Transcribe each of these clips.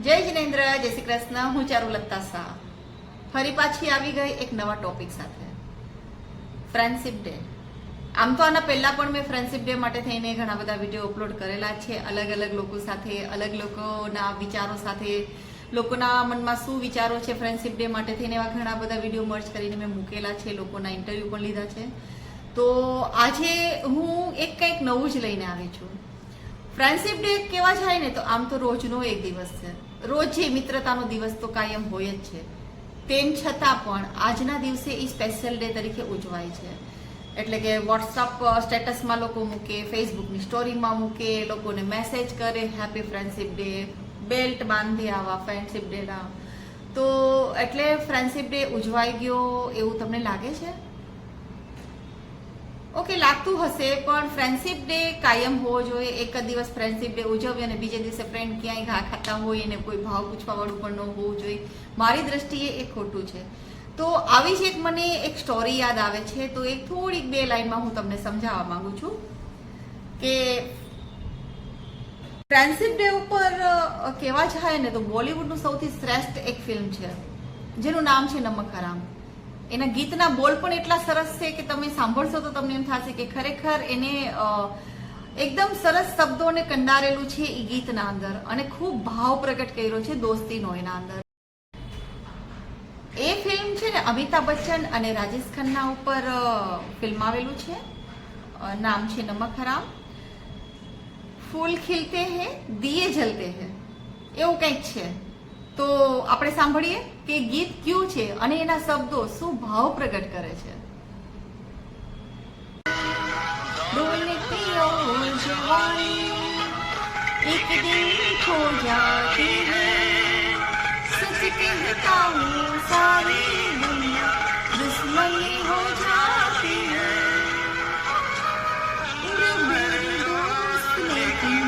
જય જિનેન્દ્ર, જય શ્રી કૃષ્ણ. હું ચારુલતા શાહ ફરી પાછી આવી ગઈ એક નવા ટોપિક સાથે. Friendship day. આમ તો આના પહેલા પણ મેં ફ્રેન્ડશિપ ડે માટે થઈને ઘણા બધા વિડીયો અપલોડ કરેલા છે, અલગ અલગ લોકો સાથે, અલગ લોકોના વિચારો સાથે, લોકોના મનમાં શું વિચારો છે ફ્રેન્ડશિપ ડે માટે થઈને એવા ઘણા બધા વિડીયો મર્જ કરીને મેં મૂકેલા છે, લોકોના ઇન્ટરવ્યૂ પણ લીધા છે. તો આજે હું કંઈક નવું જ લઈને આવી છું. ફ્રેન્ડશિપ ડે કેવા જાય ને તો આમ તો રોજનો એક દિવસ છે, રોજ જે મિત્રતાનો દિવસ તો કાયમ હોય જ છે. તેમ છતાં પણ આજના દિવસે એ સ્પેશિયલ ડે તરીકે ઉજવાય છે. એટલે કે વોટ્સઅપ સ્ટેટસમાં લોકો મૂકે, ફેસબુકની સ્ટોરીમાં મૂકે, લોકોને મેસેજ કરે હેપી ફ્રેન્ડશિપ ડે, બેલ્ટ બાંધી આવા ફ્રેન્ડશિપ ડેના. તો એટલે ફ્રેન્ડશિપ ડે ઉજવાઈ ગયો એવું તમને લાગે છે? ઓકે, લાગતું હશે, પણ ફ્રેન્ડશિપ ડે કાયમ હોવો જોઈએ. એક જ દિવસ ફ્રેન્ડશિપ ડે ઉજવીએ અને બીજે દિવસે ફ્રેન્ડ ક્યાંય ઘા ખાતા હોય અને કોઈ ભાવ પૂછવાવાળું પણ ન હોવું જોઈએ. મારી દ્રષ્ટિએ એ ખોટું છે. તો આવી જ એક મને એક સ્ટોરી યાદ આવે છે, તો એક થોડીક 2 લાઈનમાં હું તમને સમજાવવા માંગુ છું કે ફ્રેન્ડશિપ ડે ઉપર કહેવા જાય ને તો બોલિવૂડનું સૌથી શ્રેષ્ઠ એક ફિલ્મ છે જેનું નામ છે નમક હરામ. એના ગીતના બોલ પણ એટલા સરસ છે કે તમે સાંભળશો તો તમને એમ થશે કે ખરેખર એને એકદમ સરસ શબ્દોને કંડારેલું છે એ ગીતના અંદર, અને ખૂબ ભાવ પ્રગટ કર્યો છે દોસ્તીનો એના અંદર. એ ફિલ્મ છે ને અમિતાભ બચ્ચન અને રાજેશ ખન્ના ઉપર ફિલ્મ આવેલું છે. નામ છે નમક હરામ. ફૂલ ખીલતે હે દિયે જલતે હે, એવું કંઈક છે. તો આપણે સાંભળીએ કે ગીત ક્યું છે અને એના શબ્દો શું ભાવ પ્રગટ કરે છે. ડોલતી ઓ જવાની એક દિન ખો જાતી હૈ, સચ કહેતા હું સારી દુનિયા દુશ્મની હો જાતી હૈ, दोस्त लेकिन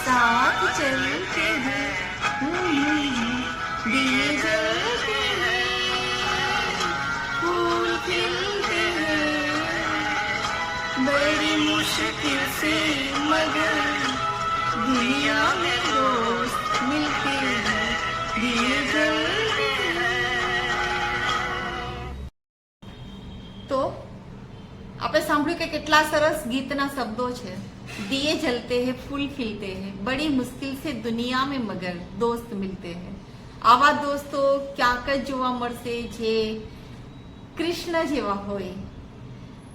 साथ चलते हैं, दिए जलते हैं, फूल खिलते हैं, बड़ी मुश्किल से मगर दुनिया में दोस्त मिलते हैं, दिए जलते हैं. तो આપણે સાંભળ્યું કે કેટલા સરસ ગીતના શબ્દો છે. દિયે જલતે હે ફૂલ ખિલતે હે, બડી મુશ્કિલ સે દુનિયા में મગર દોસ્ત મિલતે હે. આવા દોસ્તો ક્યાંક જ જોવા મળશે જે કૃષ્ણ જેવા હોય.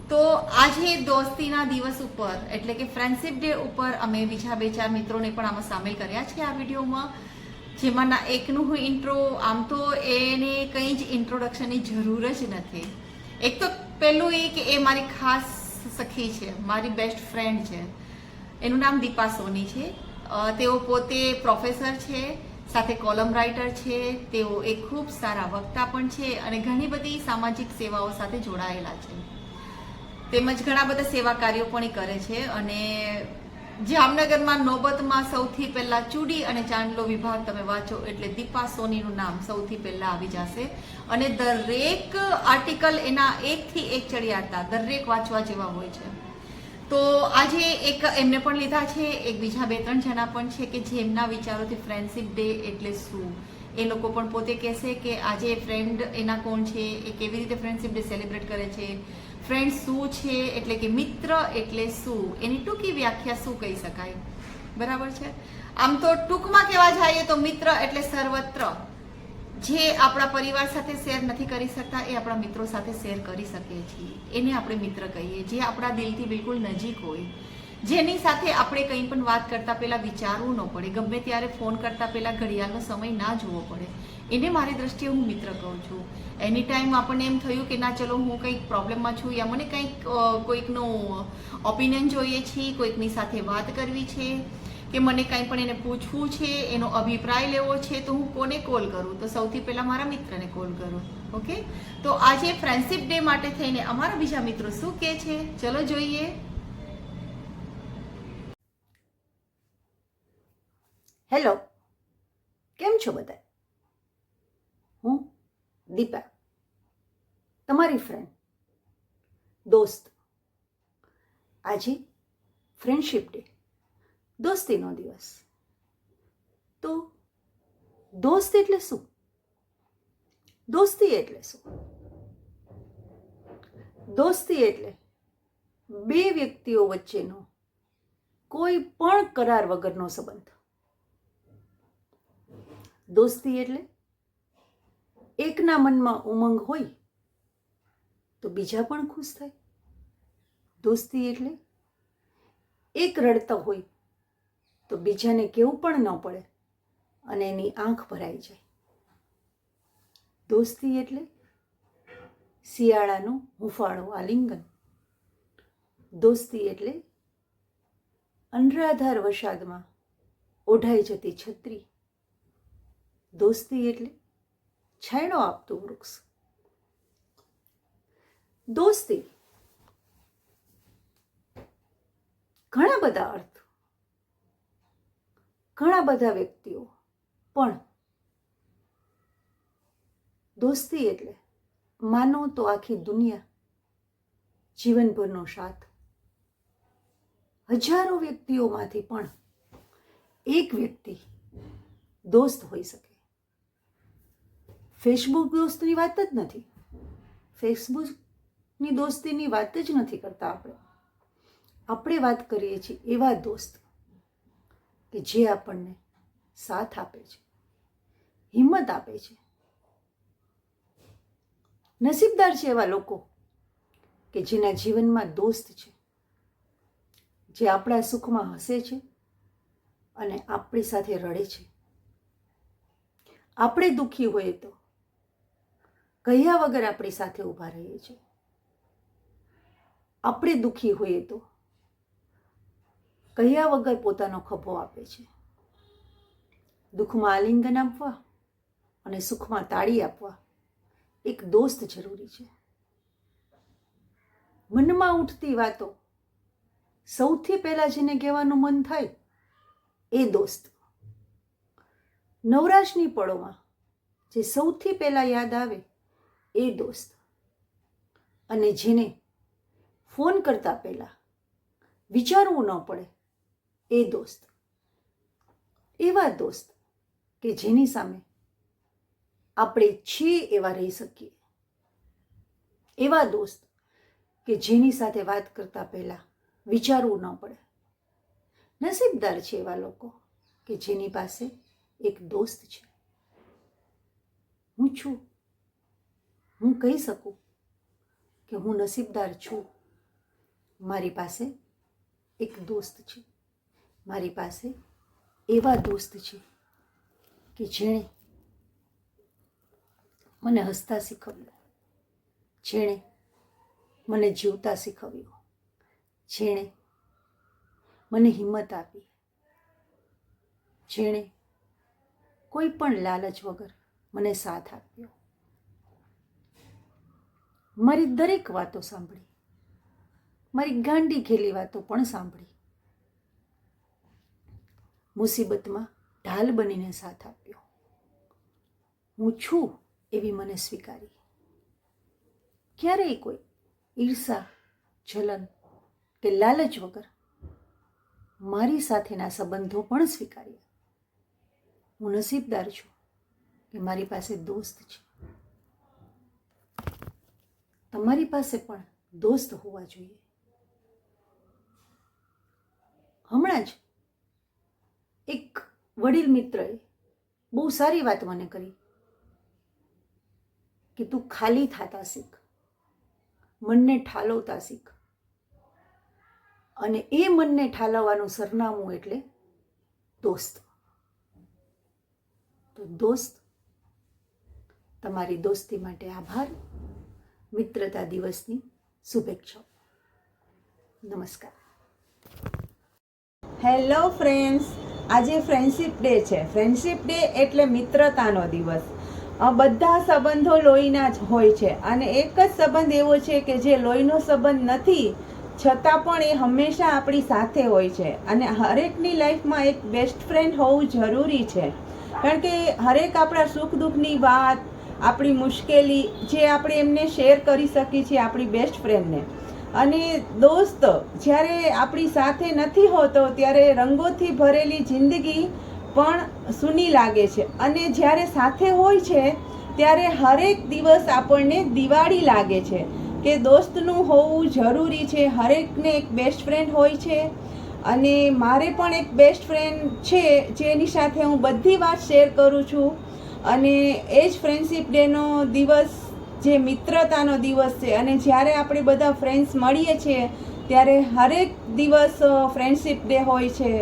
તો આજે દોસ્તીના દિવસ ઉપર એટલે કે ફ્રેન્ડશિપ ડે ઉપર અમે બીજા 2-4 મિત્રોને પણ આમાં સામેલ કર્યા છે આ વિડીયોમાં, જેમાંના એકનું હું ઇન્ટ્રો, આમ તો એને કંઈ જ ઇન્ટ્રોડક્શનની જરૂર જ નથી. એક તો પહેલું એ કે એ મારી ખાસ સખી છે, મારી બેસ્ટ ફ્રેન્ડ છે. એનું નામ દીપા સોની છે. તેઓ પોતે પ્રોફેસર છે, સાથે કોલમ રાઇટર છે. તેઓ એક ખૂબ સારા વક્તા પણ છે અને ઘણી બધી સામાજિક સેવાઓ સાથે જોડાયેલા છે. તેમજ ઘણા બધા સેવા કાર્યો પણ એ કરે છે. અને જામનગરમાં નોબતમાં સૌથી પહેલા ચૂડી અને ચાંદલો વિભાગ તમે વાંચો એટલે દીપા સોનીનું નામ સૌથી પહેલા આવી જશે. અને દરેક આર્ટિકલ એના 1 થી 1 ચડિયાતા દરેક વાંચવા જેવા હોય છે. તો આજે એક એમને પણ લીધા છે, એક બીજા 2-3 જણા પણ છે કે જેમના વિચારોથી ફ્રેન્ડશિપ ડે એટલે શું, એ લોકો પણ પોતે કહેશે કે આજે ફ્રેન્ડ એના કોણ છે, એ કેવી રીતે ફ્રેન્ડશિપ ડે સેલિબ્રેટ કરે છે, ફ્રેન્ડ શું છે, એટલે કે મિત્ર એટલે શું, એની ટૂંકી વ્યાખ્યા શું કહી શકાય. બરાબર છે. આમ તો ટૂંકમાં કહેવા જઈએ તો મિત્ર એટલે સર્વત્ર જે આપણા પરિવાર સાથે શેર નથી કરી શકતા એ આપણા મિત્રો સાથે શેર કરી શકીએ છીએ, એને આપણે મિત્ર કહીએ. જે આપણા દિલથી બિલકુલ નજીક હોય, જેની સાથે આપણે કંઈ પણ વાત કરતા પહેલા વિચારવું ન પડે, ગમે ત્યારે ફોન કરતા પહેલા ઘડિયાળનો સમય ના જોવો પડે, એને મારી દ્રષ્ટિએ હું મિત્ર કહું છું. એની ટાઈમ આપણને એમ થયું કે ના ચલો હું કંઈક પ્રોબ્લેમમાં છું, યા મને કંઈક કોઈકનું ઓપિનિયન જોઈએ છે, કોઈકની સાથે વાત કરવી છે, કે મને કંઈ પણ એને પૂછવું છે, એનો અભિપ્રાય લેવો છે, તો હું કોને કોલ કરું? તો સૌથી પહેલા મારા મિત્રને કોલ કરું. ઓકે, તો આજે ફ્રેન્ડશિપ ડે માટે થઈને અમારા બીજા મિત્રો શું કહે છે, ચલો જોઈએ. હેલો, કેમ છો બધા? હું દીપા, તમારી ફ્રેન્ડ, દોસ્ત. આજે ફ્રેન્ડશિપ ડે, દોસ્તીનો દિવસ. તો દોસ્ત એટલે શું? દોસ્તી એટલે શું? દોસ્તી એટલે બે વ્યક્તિઓ વચ્ચેનો કોઈ પણ કરાર વગરનો સંબંધ. દોસ્તી એટલે એકના મનમાં ઉમંગ હોય તો બીજા પણ ખુશ થાય. દોસ્તી એટલે એક રડતા હોય તો બીજાને કેવું પણ ન પડે અને એની આંખ ભરાઈ જાય. દોસ્તી એટલે શિયાળાનો હૂંફાળો આલિંગન. દોસ્તી એટલે અનરાધાર વરસાદમાં ઓઢાઈ જતી છત્રી. દોસ્તી એટલે છાંયડો આપતું વૃક્ષ. દોસ્તી ઘણા બધા અર્થ, ઘણા બધા વ્યક્તિઓ, પણ દોસ્તી એટલે માનો તો આખી દુનિયા, જીવનભરનો સાથ. હજારો વ્યક્તિઓમાંથી પણ એક વ્યક્તિ દોસ્ત હોઈ શકે. ફેસબુક દોસ્તની વાત જ નથી. ફેસબુકની દોસ્તીની વાત જ નથી કરતા આપણે. આપણે વાત કરીએ છીએ એવા દોસ્ત કે જે આપણને સાથ આપે છે, હિંમત આપે છે. નસીબદાર છે એવા લોકો કે જેના જીવનમાં દોસ્ત છે, જે આપણા સુખમાં હસે છે અને આપણી સાથે રડે છે. આપણે દુઃખી હોઈએ તો કહ્યા વગર આપણી સાથે ઊભા રહીએ છીએ. આપણે દુઃખી હોઈએ તો કહ્યા વગર પોતાનો ખભો આપે છે. દુઃખમાં આલિંગન આપવા અને સુખમાં તાળી આપવા એક દોસ્ત જરૂરી છે. મનમાં ઉઠતી વાતો સૌથી પહેલા જેને કહેવાનું મન થાય એ દોસ્ત. નવરાશની પળોમાં જે સૌથી પહેલા યાદ આવે એ દોસ્ત. અને જેને ફોન કરતા પહેલા વિચારવું ન પડે એ દોસ્ત. એવા દોસ્ત કે જેની સામે આપણે છીએ એવા રહી શકીએ. એવા દોસ્ત કે જેની સાથે વાત કરતા પહેલા વિચારવું ન પડે. નસીબદાર છે એવા લોકો કે જેની પાસે એક દોસ્ત છે. હું છું. હું કહી શકું કે હું નસીબદાર છું. મારી પાસે એક દોસ્ત છે. મારી પાસે એવા દોસ્ત છે કે જેણે મને હસતા શીખવ્યું, જેણે મને જીવતા શીખવ્યું, જેણે મને હિંમત આપી, જેણે કોઈ પણ લાલચ વગર મને સાથ આપ્યો. મારી દરેક વાતો સાંભળી, મારી ગાંડી ઘેલી વાતો પણ સાંભળી. મુસીબતમાં ઢાલ બનીને સાથ આપ્યો. હું છું એવી મને સ્વીકારી. ક્યારેય કોઈ ઈર્ષા, જલન કે લાલચ વગર મારી સાથેના સંબંધો પણ સ્વીકાર્યા. હું નસીબદાર છું કે મારી પાસે દોસ્ત છે. તમારી પાસે પણ દોસ્ત હોવા જોઈએ. હમણાં જ એક વડીલ મિત્રએ બહુ સારી વાત મને કરી કે તું ખાલી થતા શીખ, મનને ઠાલવતા શીખ. અને એ મનને ઠાલવવાનું સરનામું એટલે દોસ્ત. તો દોસ્ત, તમારી દોસ્તી માટે આભાર. મિત્રતા દિવસની શુભેચ્છાઓ. નમસ્કાર. હેલો ફ્રેન્ડ્સ, આજે ફ્રેન્ડશિપ ડે છે. ફ્રેન્ડશિપ ડે એટલે મિત્રતાનો દિવસ. બધા સંબંધો લોહીના જ હોય છે અને એક જ સંબંધ એવો છે કે જે લોહીનો સંબંધ નથી છતાં પણ એ હંમેશા આપણી સાથે હોય છે. અને હરેકની લાઈફમાં એક બેસ્ટ ફ્રેન્ડ હોવું જરૂરી છે, કારણ કે હરેક આપણા સુખ દુઃખની વાત, આપણી મુશ્કેલી જે આપણે એમને શેર કરી શકીએ છીએ આપણી બેસ્ટ ફ્રેન્ડને. અને દોસ્ત જ્યારે આપણી સાથે નથી હોતો ત્યારે રંગોથી ભરેલી જિંદગી પણ સૂની લાગે છે. અને જ્યારે સાથે હોય છે ત્યારે હરેક દિવસ આપણને દિવાળી લાગે છે કે દોસ્તનું હોવું જરૂરી છે. હરેકને એક બેસ્ટ ફ્રેન્ડ હોય છે અને મારે પણ એક બેસ્ટ ફ્રેન્ડ છે જેની સાથે હું બધી વાત શેર કરું છું. અને એ જ ફ્રેન્ડશિપ ડેનો દિવસ જે મિત્રતાનો દિવસ છે અને જ્યારે આપણે બધા ફ્રેન્ડ્સ મળીએ છીએ ત્યારે હરેક દિવસ ફ્રેન્ડશિપ ડે હોય છે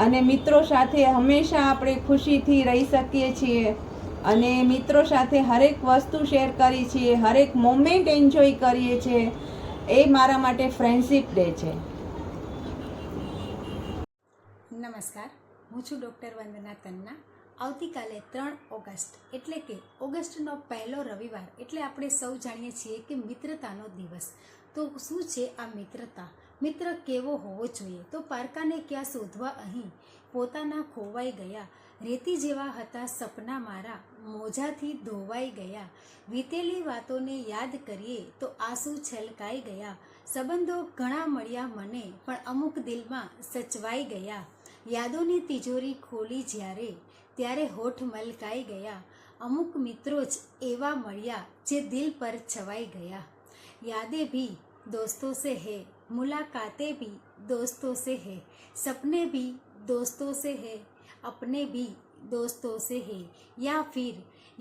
અને મિત્રો સાથે હંમેશા આપણે ખુશીથી રહી શકીએ છીએ અને મિત્રો સાથે હરેક વસ્તુ શેર કરી છીએ, હરેક મોમેન્ટ એન્જોય કરીએ છીએ. એ મારા માટે ફ્રેન્ડશિપ ડે છે. નમસ્કાર, હું છું ડૉક્ટર વંદના તન્ના. આવતીકાલે 3 ઓગસ્ટ એટલે કે ઓગસ્ટનો પહેલો રવિવાર એટલે આપણે સૌ જાણીએ છીએ કે મિત્રતાનો દિવસ. તો શું છે આ મિત્રતા? મિત્ર કેવો હોવો જોઈએ? તો પારકાને ક્યાં શોધવા અહીં પોતાના ખોવાઈ ગયા. રેતી જેવા હતા સપના મારા, મોજાથી ધોવાઈ ગયા. વીતેલી વાતોને યાદ કરીએ તો આંસુ છલકાઈ ગયા. સંબંધો ઘણા મળ્યા મને, પણ અમુક દિલમાં સચવાઈ ગયા. યાદોની તિજોરી ખોલી ત્યારે હોઠ મલકાઈ ગયા. અમુક મિત્રો જ એવા મળ્યા જે દિલ પર છવાઈ ગયા. યાદે ભી दोस्तों से है, मुलाकातें भी दोस्तों से है, सपने भी दोस्तों से है, अपने भी दोस्तों से है, या फिर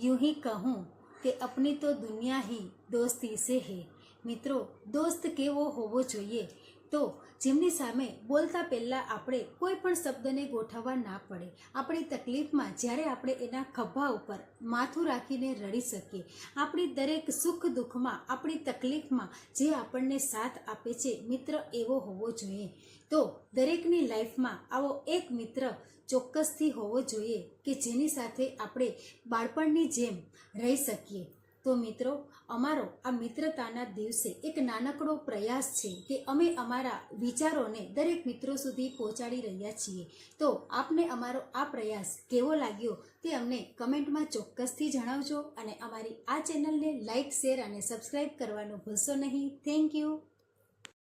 यूं ही कहूँ કે अपनी तो दुनिया ही दोस्ती से है. મિત્રો, દોસ્ત કેવો હોવો જોઈએ? તો જેમની સામે બોલતા પહેલાં આપણે કોઈ પણ શબ્દને ગોઠવવા ના પડે. આપણી તકલીફમાં જ્યારે આપણે એના ખભા ઉપર માથું રાખીને રડી શકીએ. આપણી દરેક સુખ દુઃખમાં, આપણી તકલીફમાં જે આપણને સાથ આપે છે, મિત્ર એવો હોવો જોઈએ. તો દરેકની લાઈફમાં આવો એક મિત્ર ચોક્કસથી હોવો જોઈએ કે જેની સાથે આપણે બાળપણની જેમ રહી શકીએ. તો મિત્રો, અમારો આ મિત્રતાના દિવસે એક નાનકડો પ્રયાસ છે કે અમે અમારા વિચારોને દરેક મિત્રો સુધી પહોંચાડી રહ્યા છીએ. તો આપને અમારો આ પ્રયાસ કેવો લાગ્યો તે અમને કમેન્ટમાં ચોક્કસથી જણાવજો અને અમારી આ ચેનલને લાઇક, શેર અને સબસ્ક્રાઈબ કરવાનું ભૂલશો નહીં. Thank you.